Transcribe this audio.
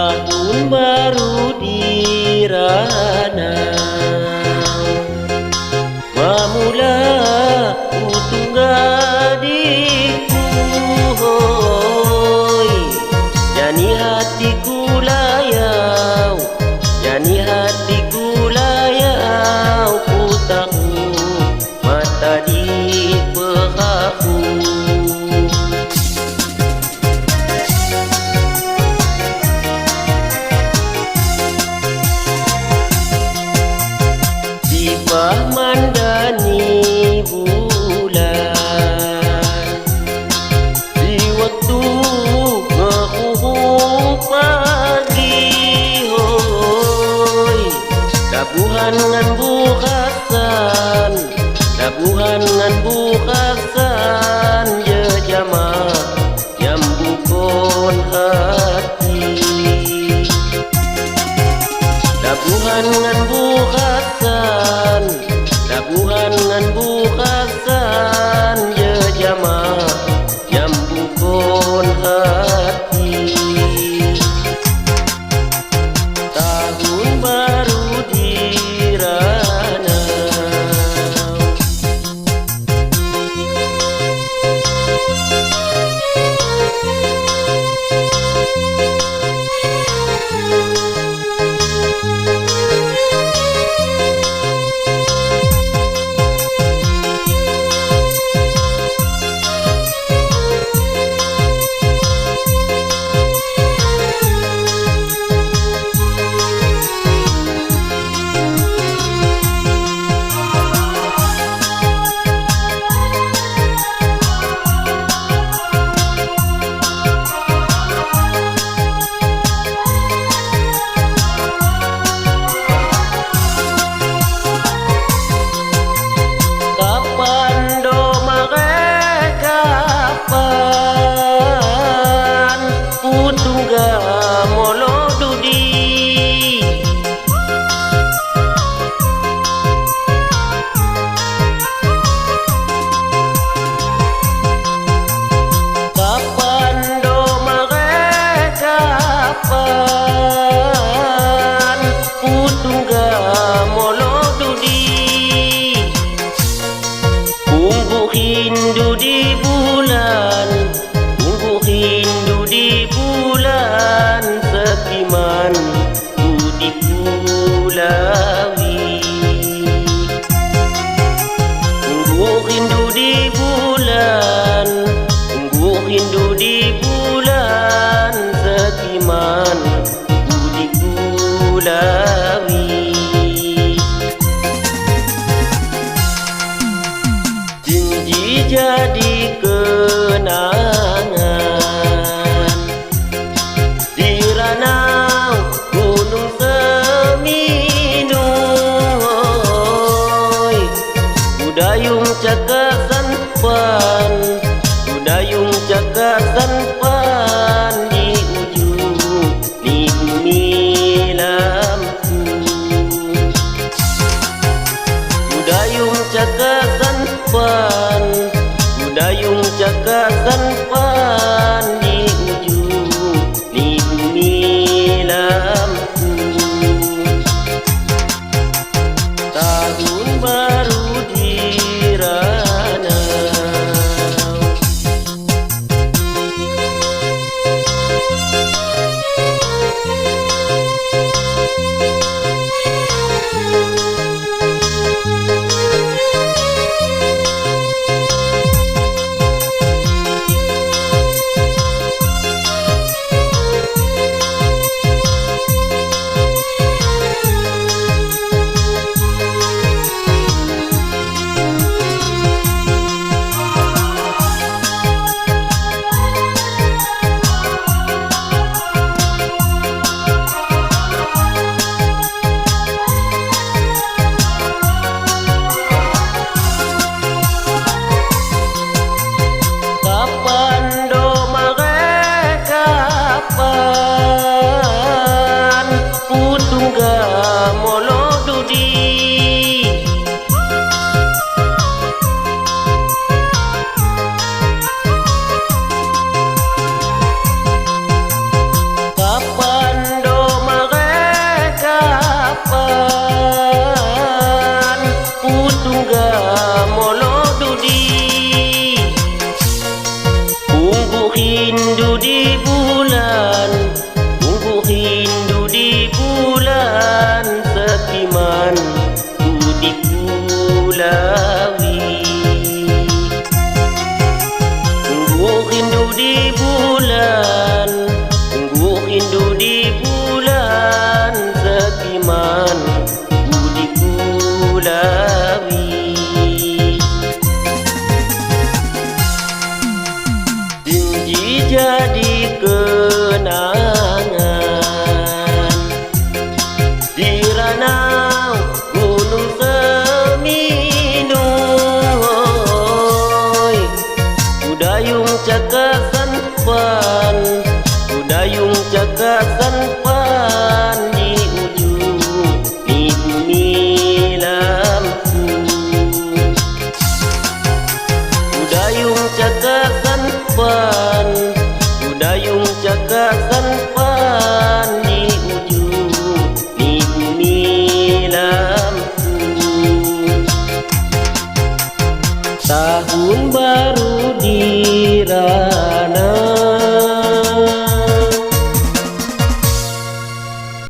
Tahun baru di ranau, memula utunggadiku, hoi. Jani hatiku layau, jani hatiku layau, ku tahu mata di pehaku. Mandani bulan di waktu ngehubung pagi, hoi. Dabuhan ngan bukhasan, dabuhan ngan bukhasan, jejama nyambukon hati. Dabuhan ngan bukhasan, dabuhan ngan bukhasan, jejama nyambukon hati. Tahun baru di ranau, rindu di bulan, tunggu rindu di bulan, sekiman ku di Kulawi. Tunggu rindu di bulan, tunggu rindu di bulan, sekiman ku di Kulawi. Jadi kenangan di ranau Gunung Seminung, hoi. Budayung cakasan pan, budayung cakasan pan, di ujung di bumi lampu. Budayung cakasan pan, budayung cakasan pan, di ujung di bumi lampu. Tahun baru di ranau, kapan cakasan pan di ujung di bumi lampu. Udayung cakasan pan, udayung cakasan pan di ujung di bumi lampu. Tahun baru di ranah